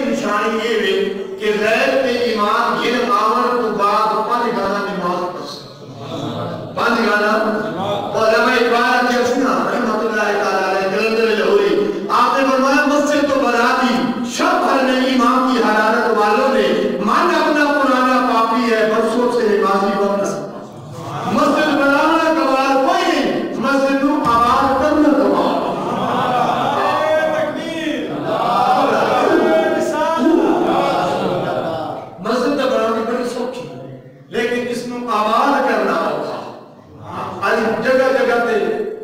نشانی یہ ہے کہ غیر تے ایمان گن آور تو بعد پانچ گانا نماز پس پانچ گانا علماء اقبال کی اسنا رحمت اللہ تعالیٰ علیہ کلندر لاہوری آپ نے فرمایا مسجد تو بنا دی شب بھر میں ایمان کی حرارت والوں نے من اپنا پرانا پاپی ہے برسوں سے نمازی بن نہ سکتا مسجد بنانا کمال کوئی نہیں مسجد کو آباد کرنا کمال مسجد بنانے بڑی سوچی لیکن اس کو آباد کرنا ہوگا آج جگہ جگہ تے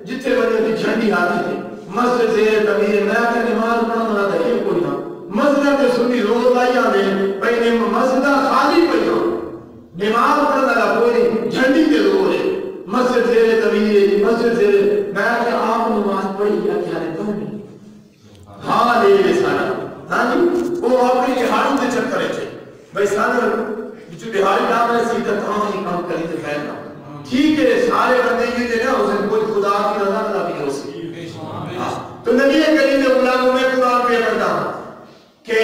جتنے بڑے تھی جھنڈی آتی تھی مسجد سے کبھی میں کہ نماز پڑھنا تھا یہ کوئی نہ مسجد تے سنی روز آئیاں نے پہلے مسجد خالی پہ ہو نماز پڑھنا تھا کوئی جھنڈی تے رو ہے مسجد سے کبھی مسجد سے میں کہ آپ نماز پڑھی یا کیا ہے پڑھنی ہاں لے سارا ہاں جی وہ اپنی دہاڑی تے چکر ہے بھائی سارا جو دہاڑی نام ہے سیدھا کام ہی کام کری تے پھیلنا ٹھیک ہے سارے بندے یہ دے نا اسے کوئی خدا کی رضا نہ بھی ہو سکتی تو نبی کریم نے غلاموں میں قرآن پہ پڑھتا کہ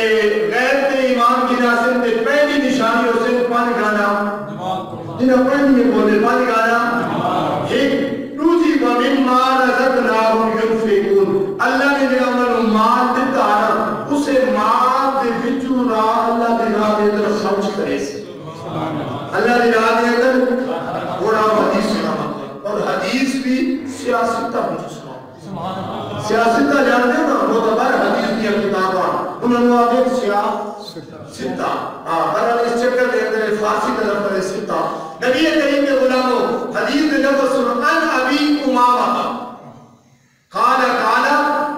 غیر تے ایمان کی ناصر تے پہلی نشانی اسے پانچ گانا جنہاں پڑھنی ہے بولے پانچ گانا ایک دوسری وَمِمَّا رَزَقْنَاهُمْ يُنْفِقُونَ اللہ نے جو عمل مال دیتا ہے اسے مال دے وچوں راہ اللہ دے راہ دے اندر خرچ کرے سے اللہ دے راہ دے اندر بڑا حدیث سنا اور حدیث بھی سیاستہ بھی سنا سیاستہ جانتے ہیں نا معتبر حدیث کی کتاباں انہوں نے آگے سیاستہ برحال اس چکر دے اندر فارسی طرف پر سیاستہ نبی کریم کے غلاموں حدیث میں لفظ سنو ان ابی امامہ قال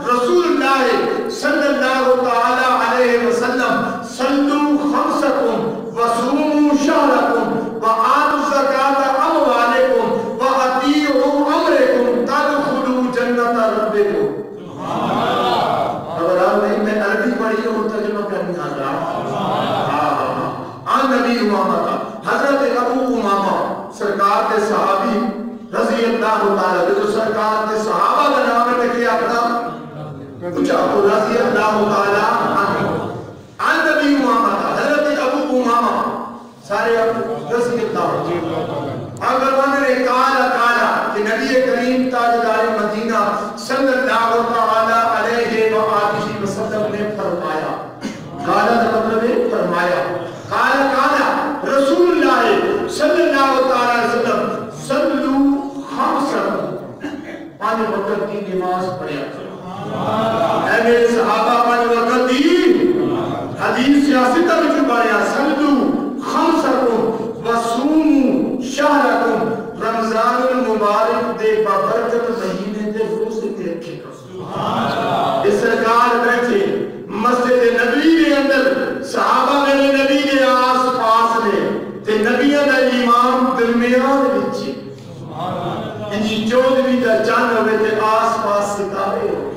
رسول اللہ صلی اللہ تعالی علیہ وسلم صلوا خمسکم وصوموا شہرکم وآتوا الزکاة اموالکم واطیعوا امرکم تدخلوا جنت ربکم اگر آپ نے میں عربی پڑھی ہوں ترجمہ کرنے آ رہا عن نبی امامہ حضرت ابو امامہ سرکار کے صحابی رضی اللہ تعالیٰ جو سرکار کے صحابہ کا نام ہے کہ اپنا کچھ ابو رضی اللہ تعالیٰ عن نبی امامہ حضرت ابو امامہ سارے ابو رضی اللہ اگر انہوں نے کالا کہ نبی کریم تاجدار مدینہ صلی اللہ تعالیٰ علیہ وآلہ وسلم نے فرمایا کالا کا مطلب ہے فرمایا کالا رسول اللہ صلی اللہ تعالیٰ علیہ وسلم صلو خمسکم پانچ وقت کی نماز پڑھیا اے میرے صحابہ پانچ وقت دی حدیث سیاستہ میں جو پڑھیا صلو خمسکم وصوموا شہرکم رمضان المبارک دے بابرکت مہینے دے روزے دے رکھے گا اس سرکار بیٹھے مسجد نبی کے اندر صحابہ میرے نبی کے آس پاس نے تے نبیوں دا امام درمیان وچ انہی چودھویں دا چاند ہوئے تے آس پاس ستارے ہو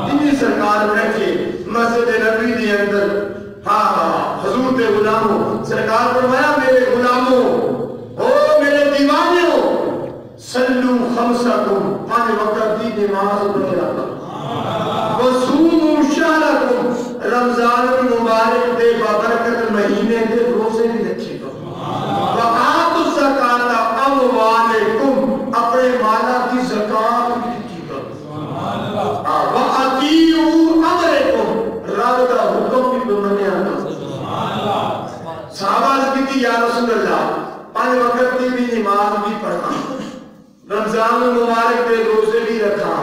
انہی سرکار بیٹھے مسجد نبی کے اندر حضور دے غلاموں سرکار فرمایا میرے غلاموں او میرے دیوانے ہو صلو خمسکم پانچ وقت دی نماز پڑھے رکھا وصوموا شہرکم رمضان المبارک دے بابرکت مہینے دے روزے بھی رکھے گا وآتوا الزکاة اموالکم اپنے مالا کی زکاة بھی رکھے گا وَأَطِيعُوا أَمْرَكُمْ رب کا حکم بھی بمنے آنا صحابہ سے کی یا رسول اللہ پانچ وقت کی بھی نماز بھی پڑھا رمضان المبارک پہ روزے بھی رکھا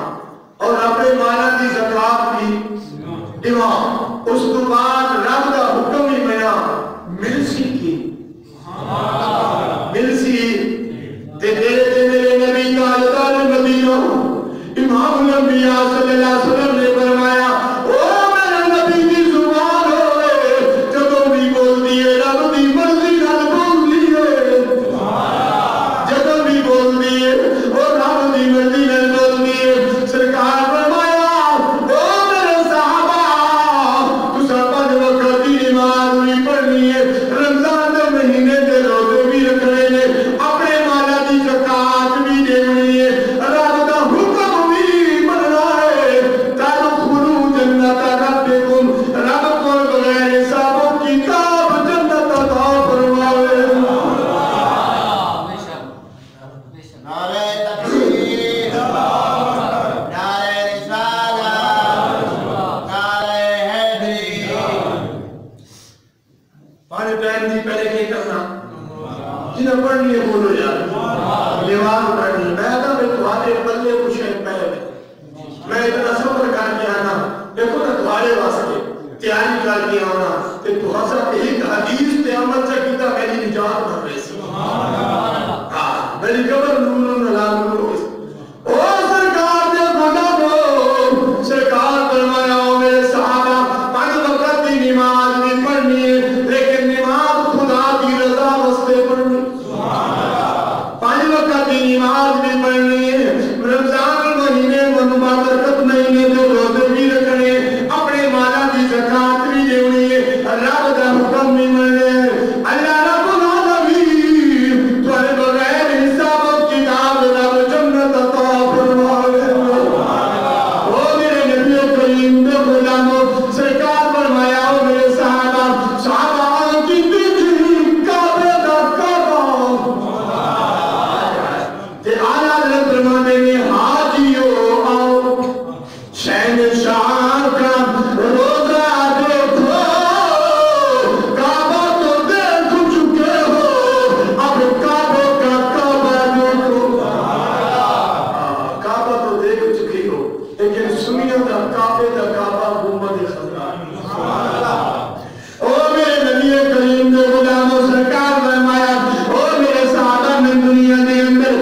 اور اپنے مالا کی زکاة بھی امام اس کو بعد رب کا حکم ہی ملا ملسی کی ملسی تے میرے نبی کا ادار مدینہ امام الانبیاء صلی اللہ علیہ وسلم نے فرمایا او میرا نبی کی زبان ہوئے جدوں بھی بول دیئے رب دی مرضی نال بول دیئے جدوں بھی بول دیئے اور رب دی مرضی نال بول دیئے سرکار فرمایا او میرے صحابہ تسا پانچ وقت ٹائم دی پہلے کیا کرنا جنہیں پڑھنی ہے بولو یار نماز پڑھنی میں تھا میں تمہارے پلے کچھ ہے میں اتنا صبر کر کے آنا دیکھو نا تمہارے واسطے تیاری کر کے آنا کہ تو حضرت ایک حدیث تے عمل سے کیتا میری نجات بن رہی سی میری قبر نور علی نور او سرکار دے غلامو سرکار فرمایا میرے صحابہ 5 وقت کی نماز نہیں پڑھنی لیکن نماز خدا کی رضا واسطے پڑھنی 5 وقت کی نماز نہیں پڑھنی رمضان مہینے مبارک مہینے جو روزے بھی رکھنے اپنے مالا کی زکات بھی دینی ہے رب دا حکم نہیں منے اللہ رب العالمین تو بغیر حساب و کتاب رب جنت عطا فرمائے او میرے نبی کریم دے غلاموں سرکار فرمایا او میرے صحابہ کی دیکھی کعبے دا کعبہ تے اعلیٰ حضرت فرماتے ہیں حاجیو آؤ شہنشاہ کا روزہ دیکھو کعبہ تو دیکھ چکے ہو اب کعبے کا کعبہ دیکھو کعبہ تو دیکھ چکے ہو لیکن سنیوں کا کعبے کا کعبہ گنبد خضرا او میرے نبی کریم دے غلاموں سرکار فرمایا او میرے صحابہ میں دنیا دے اندر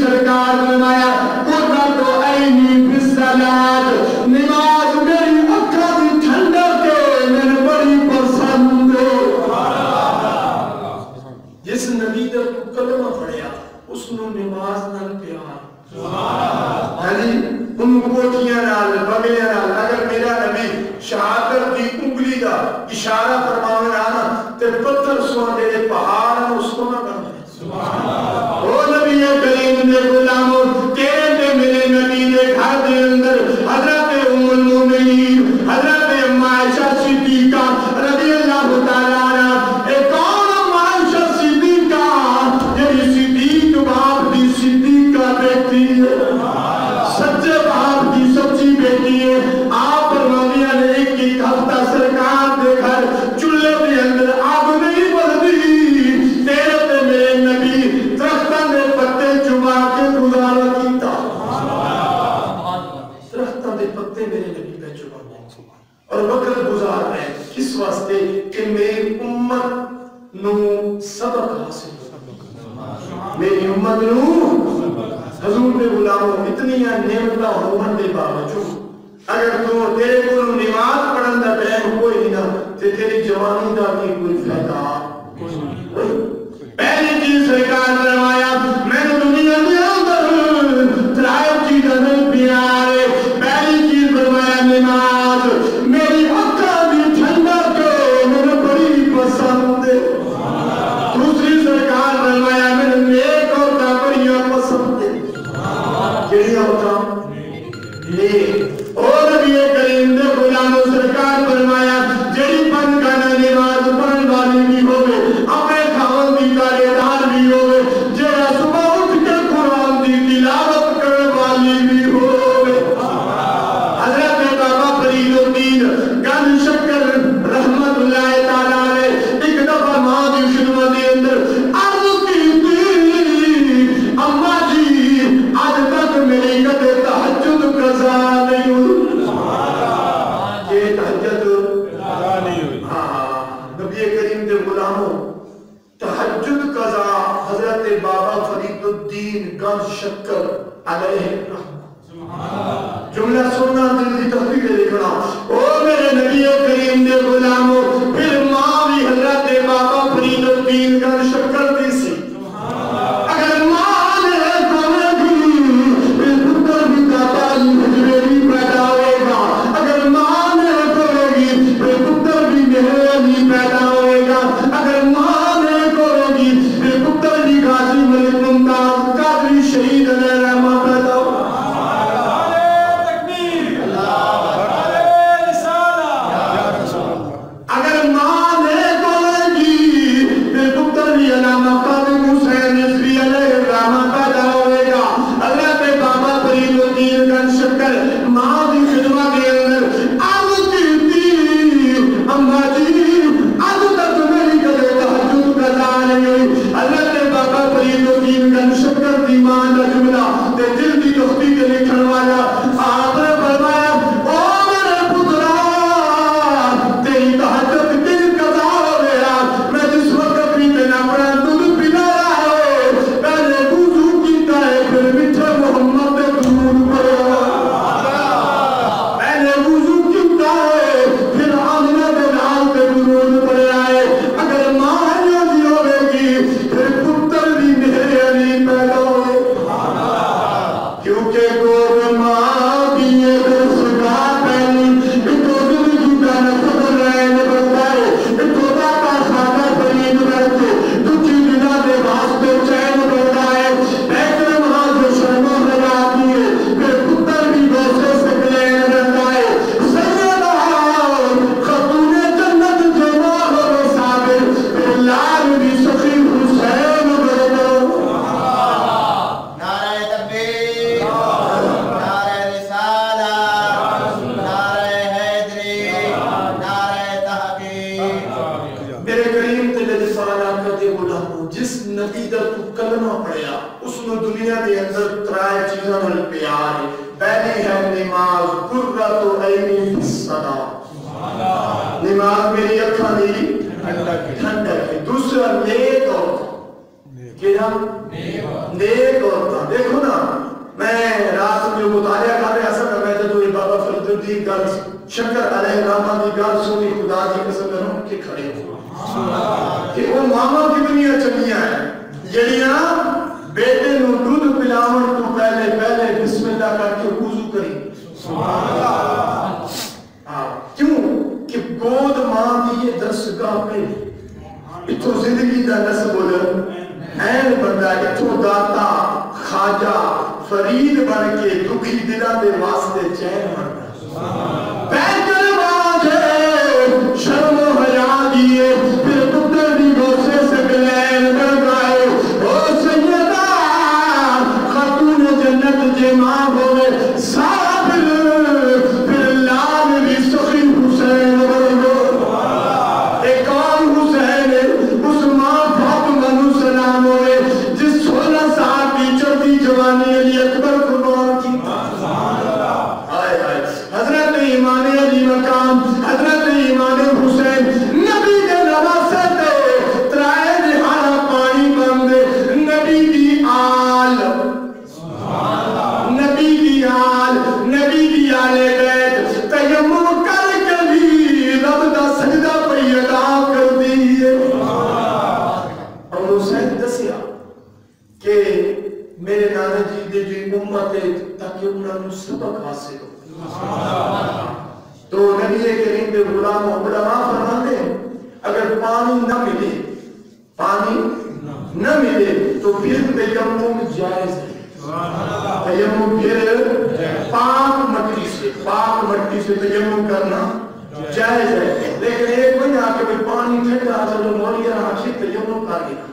سرکار فرمایا قرۃ عینی فی الصلاۃ نماز میری آنکھوں کی ٹھنڈک ہے میں بڑی پسند جس نبی دا کلمہ پڑھیا اس نو نماز نال پیار ہاں جی ان کوٹیاں نال بغلیاں نال اگر میرا نبی شہادت دی انگلی دا اشارہ فرماوے نا تے پتھر سوندے دے پہاڑ نو اس کو نہ کرنے او نبی کریم دے غلاموں تیرے تے میرے نبی دے گھر دے اندر حضرت ام المومنین حضرت ام عائشہ صدیقہ رضی اللہ تعالی عنہا ایک کون ام عائشہ صدیقہ یہ صدیق باپ دی صدیقہ بیٹی ہے سچے باپ کی سچی بیٹی ہے آپ فرمایا نے ایک ہفتہ سرکار دے گھر چولہے دے اندر آگ نہیں بلدی تیرے تے میرے نبی درختاں دے پتے چبا کے گزارا کیتا درختاں دے پتے میرے نبی پہ چبا اور وقت گزار رہے اس واسطے کہ میری امت نو سبق حاصل میری امت نو حضور دے غلاموں اتنی نعمتاں ہونے دے باوجود اگر تو تیرے کو نماز پڑھن دا ٹائم کوئی نہیں نا تے تیری جوانی دا بھی کوئی فائدہ پہلی چیز سرکار فرمایا میں نے دنیا دے اندر ترائے چیزیں نہیں پیارے پہلی چیز فرمایا نماز میری آنکھوں کی ٹھنڈک مجھے بڑی پسند ہے دوسری سرکار فرمایا میں نے نیک عورتاں بڑیاں پسند ہے کیڑی عورتاں نیک اور نبی کریم دے غلاموں سرکار فرمایا جڑی پنج گانا نماز پڑھن والی بھی ہوگی اپنے خاوند دی تابعدار بھی ہوگی جڑا صبح اٹھ کے قرآن دی تلاوت کرنے والی بھی ہوگی حضرت بابا فرید الدین گن شکر رحمت اللہ تعالیٰ نے ایک دفعہ ماں دی خدمت کے اندر عرض کی تھی اماں جی آج تک میری کدے تہجد قضا نہیں ہوئی یہ تہجد نہیں ہوئی نبی کریم دے غلاموں تہجد قضا حضرت بابا فرید الدین گن شکر علیہ الرحمہ جملہ سننا دل کی تحقیق لکھنا او میرے نبی کریم دے غلاموں پھر ماں بھی حضرت بابا فرید الدین گن شکر دی سی اگر ماں نے کونے دی پتر بھی کعبہ حجویری پیدا ہوئے گا اگر ماں نے کونے گی پتر بھی مہرانی پیدا ہوئے گا اگر ماں نے کونے گی پتر بھی غازی ملک ممتاز قادری شہید علیہ رحمہ پیدا ہوگا صرف ترائے چیزوں میں پیار ہے. پہلی ہے نماز قرۃ عین فی الصلاۃ. نماز میری اکھاں دی ٹھنڈک ہے. دوسرا نیک عورت. کیا نیک عورت. دیکھو نا میں رات میں مطالعہ کر رہا سا میں جب یہ بابا فرید الدین گل شکر علیہ الرحمہ کی گل سنی خدا کی قسم کروں کہ کھڑے ہو کہ وہ ماما کتنی چنگیاں ہیں جڑیاں بیٹے نو دودھ پلاون تو پہلے بسم اللہ کر کے وضو کری. سبحان اللہ. کیوں کہ گود ماں کی یہ درسگاہ پہ اتھو زندگی دا نسب این بندہ اتھو داتا خواجہ فرید بن کے دکھی دلہ دے واسطے چین بنتا. بیٹر باجے شرم و حیا دیے پھر پتر دی گوسے سے گلین بن گئے. او سیدہ خاتون جنت جمع ہوئے صابر پھر لال بھی سخی حسین بن گو. ایک اور حسین عثمان فاطمہ نو سلام ہوئے جس 16 سال کی چوتھی جوانی علی اکبر قربان کی. حضرت امام علی مقام حضرت امام حسین نبی دے نواسے تے ترائے نہارا پانی بندے نبی دی آل نبی دی آل نبی دی آلے بیت تیمم کر کے بھی رب دا سجدہ پہ ادا کر دیئے. اور حسین دسیا کہ میرے نانا جی دے جو امت ہے تاکہ انہوں نے سبق حاصل ہو. تو نبی کریم دے غلاموں علماء فرماتے ہیں اگر پانی نہ ملے تو پھر تیمم جائز ہے. تیمم پھر پاک مٹی سے تیمم کرنا جائز ہے. لیکن ایک کوئی آ کے پانی ٹھنڈا چلو مولیاں آخر تیمم کر گیا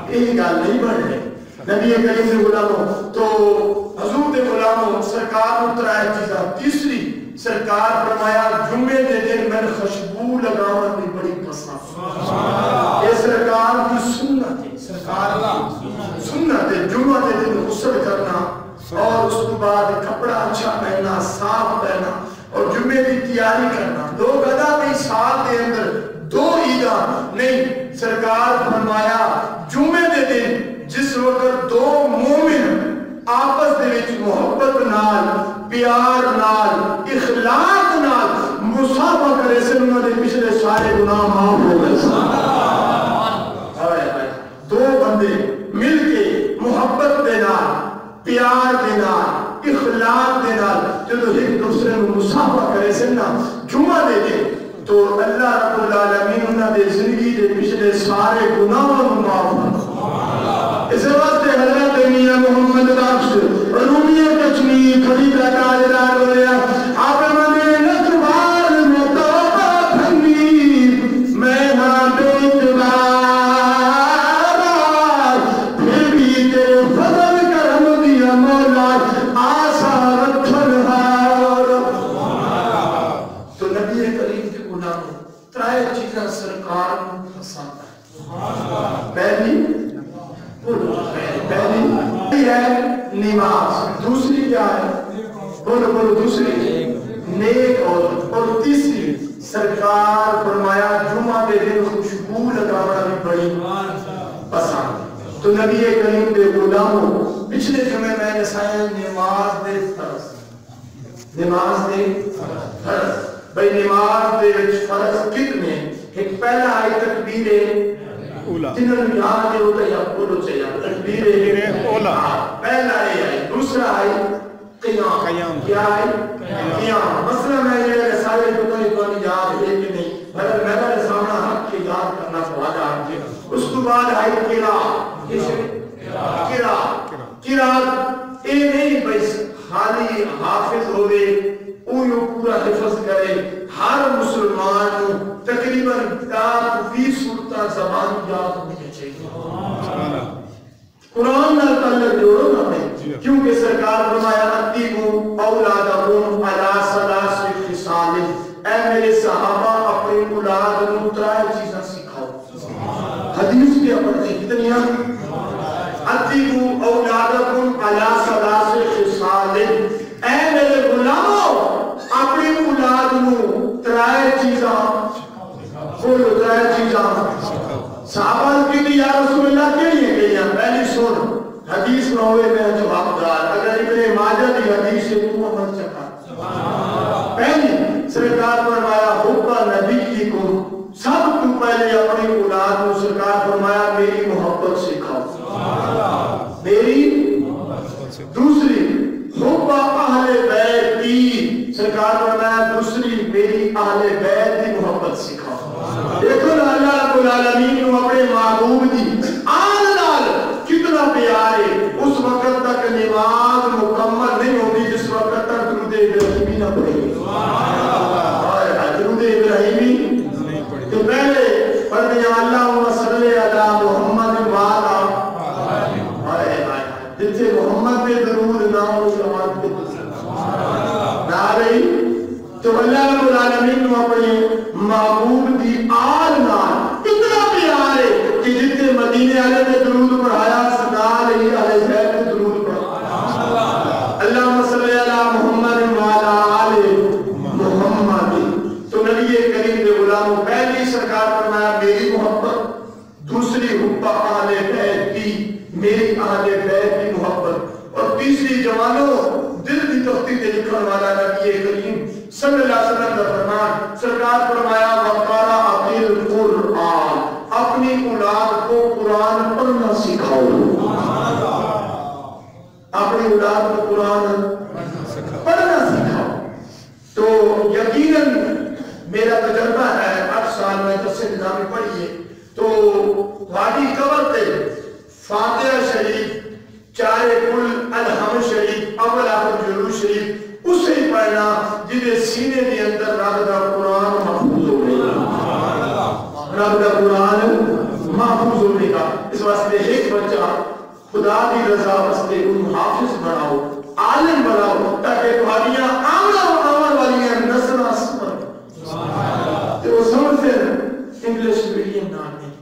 یہی گل نہیں بن رہی. نبی کریم دے غلاموں تو حضور دے غلاموں سرکار اترائے چیزاں. تیسری سرکار فرمایا جمعے دے دن میں خوشبو لگاون بھی بڑی پسند. یہ سرکار کی سنت ہے. سرکار کی سنت ہے جمعہ دے دن غسل کرنا اور اس کے بعد کپڑا اچھا پہننا صاف پہننا اور جمعے کی تیاری کرنا. لوگ ادا کئی سال دے اندر 2 عیداں نہیں. سرکار فرمایا جمعے دے دن جس وقت 2 مومن آپس دے وچ محبت نال پیار نال اخلاق نال مصافحہ کرے سے انہوں نے پچھلے سارے گناہ معاف ہو گئے. 2 بندے مل کے محبت دے نال پیار دے نال اخلاق دے نال جب ایک دوسرے کو مصافحہ کرے سے نا جمعہ دے دے تو اللہ رب العالمین انہوں نے زندگی دے پچھلے سارے گناہوں کو معاف کر. اس واسطے حضرت میاں محمد بخش رومیہ کچنی کھڑی کا تاجدار ہویا آپ منے نتوار مطابع بھنی میں ہاں بیتبار پھر بھی تیرے فضل کرم دیا مولا آسا رکھن ہار. تو نبی کریم کے غلام 3 چیزیں سرکار کو پسند ہے. پہلی ہے نماز. دوسری کیا ہے بولو دوسری نیک اور تیسری سرکار فرمایا جمعہ دے دن خوشبو لگانا بھی بڑی پسند. تو نبی کریم دے غلاموں پچھلے جمعے میں نے سائیں نماز دے فرض بھئی نماز دے فرض کتنے. ایک پہلا آئی تکبیر جنہوں نے یہاں جو ہوتا ہے یا بولو چاہیے تکبیر اولا پہلا ہے. دوسرا ہے قیام. کیا ہے قیام. مثلا میں یہ سارے پتہ نہیں کون یاد ہے کہ نہیں مگر میرے سامنے حق کی یاد کرنا پڑا. اس کے بعد ہے قرات. اے نہیں بس خالی حافظ ہوئے وہ پورا حفظ کرے. ہر مسلمان تقریباً 20 صورتاں زبان یاد ہونی چاہیے. قرآن نال تعلق جوڑو نا میں کیونکہ سرکار فرمایا اتیبو اولادکم علی 3 خصال. اے میرے صحابہ اپنے اولاد کو 3 چیزیں سکھاؤ. حدیث کے پڑھتے کتنی ہیں. اتیبو اولادکم صحابہ کی یا رسول اللہ کے لیے کہیا پہلی سن حدیث میں ہوئے میں جوابدار اگر ابن ماجہ کی حدیث سے تو عمل چکا پہلی سرکار فرمایا حب نبی کو سب تو پہلے اپنی اولاد کو سرکار فرمایا میری محبت سکھاؤ میری دوسری حب اہل بیت کی سرکار فرمایا دوسری میری اہل بیت کی محبت سکھاؤ دیکھو نا اللہ رب العالمین کو اپنے محبوب دی آل لال کتنا پیارے اس وقت تک نماز مکمل نہیں ہوتی جس وقت تک درود ابراہیمی نہ پڑھے درود ابراہیمی تو پہلے پڑھ دیا اللہم صلی علی محمد وعلا جن سے محمد پہ درود نہ ہو جواب پہ نہ رہی تو اللہ رب العالمین کو اپنے محبوب دی آل نال اتنا پیار ہے کہ جتنے مدینے والے نے درود پڑھایا سنال ہی اہل بیت نے درود پڑھایا اللہم صلی علی محمد وعلا آل محمد تو نبی کریم کے غلاموں پہلی سرکار فرمایا میری محبت دوسری حب اہل بیت کی میری اہل بیت کی محبت اور تیسری جوانوں دل کی تختی تے لکھن والا نبی کریم صلی اللہ علیہ وسلم کا فرمان سرکار فرمایا وقارا اقیل قرآن اپنی اولاد کو قرآن پڑھنا سکھاؤ اپنی اولاد کو قرآن پڑھنا سکھاؤ تو یقیناً میرا تجربہ ہے 8 سال میں تفسیر نظامی پڑھی ہے تو وادی قبر تے فاتحہ شریف چارے کل الحمد شریف اول آخر جلوس شریف اسے ہی پڑھنا جنہیں سینے کے اندر رب دا قرآن محفوظ ہونے گا رب دا قرآن محفوظ ہونے گا اس واسطے ایک بچہ خدا کی رضا واسطے ان حافظ بناؤ عالم بناؤ تاکہ تمہاریاں آمن والیاں نسلہ سمر تو وہ سمجھ سے انگلش میڈیم نہ نہیں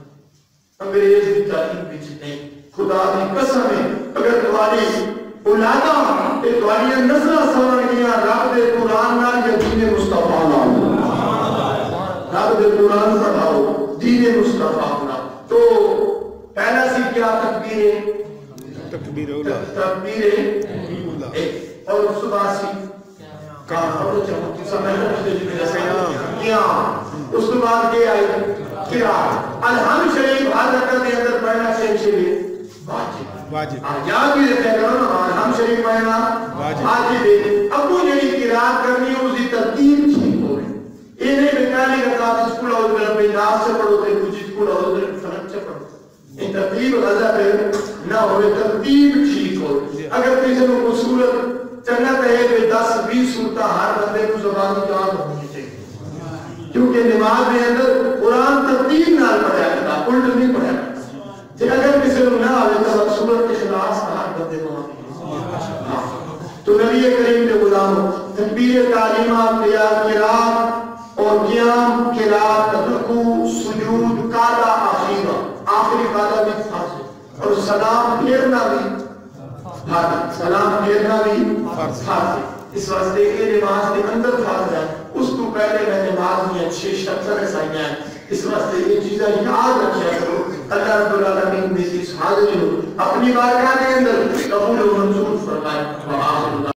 انگریز کی تعلیم بیچ نہیں خدا کی قسم ہے اگر تمہاری اولاداں تمہاری نسلہ سمر گیا رب دے قرآن نہ یا دین مصطفیٰ نہ رب دے قرآن پڑھاؤ دین مصطفیٰ نہ تو پہلا سی کیا تکبیر اولا اور صبح سی اس کے بعد کیا آئی الحمد شریف ہر رکعت کے اندر پڑھنا شریف واجب یاد بھی رکھا کرو نا الحمد شریف پڑھنا واجب ہے اب وہ جڑی قرات کرنی ہے اس کی ترتیب ٹھیک ہو رہی یہ نہیں پہلی رکعت اسکول اور پھر ناز سے پڑھو تے کچھ اسکول اور پھر فرق سے پڑھو یہ ترتیب غلط ہے نہ ہوئے ترتیب ٹھیک ہو اگر کسی کو صورت چنگا کہے کہ 10-20 صورتیں ہر بندے کو زبان یاد ہونی چاہیے کیونکہ نماز میں اندر قرآن ترتیب نال پڑھا جاتا الٹ نہیں پڑھا جاتا اگر کسی کو نہ آئے تو صورت کے خلاف ہر بندے کو تو نبی کریم کے غلاموں تکبیر تعلیمہ قرات اور قیام قرات رکوع سجود قاعدہ آخری قاعدہ بھی فرض ہے اور سلام پھیرنا بھی سلام پھیرنا بھی فرض ہے اس واسطے یہ نماز کے اندر فرض ہے اس کو پہلے میں نماز میں اچھے شخص رسائیں ہیں اس واسطے یہ چیزیں یاد رکھیا کرو اللہ رب العالمین میں اس حاضری ہو اپنی بارگاہ کے اندر قبول و منظور فرمائے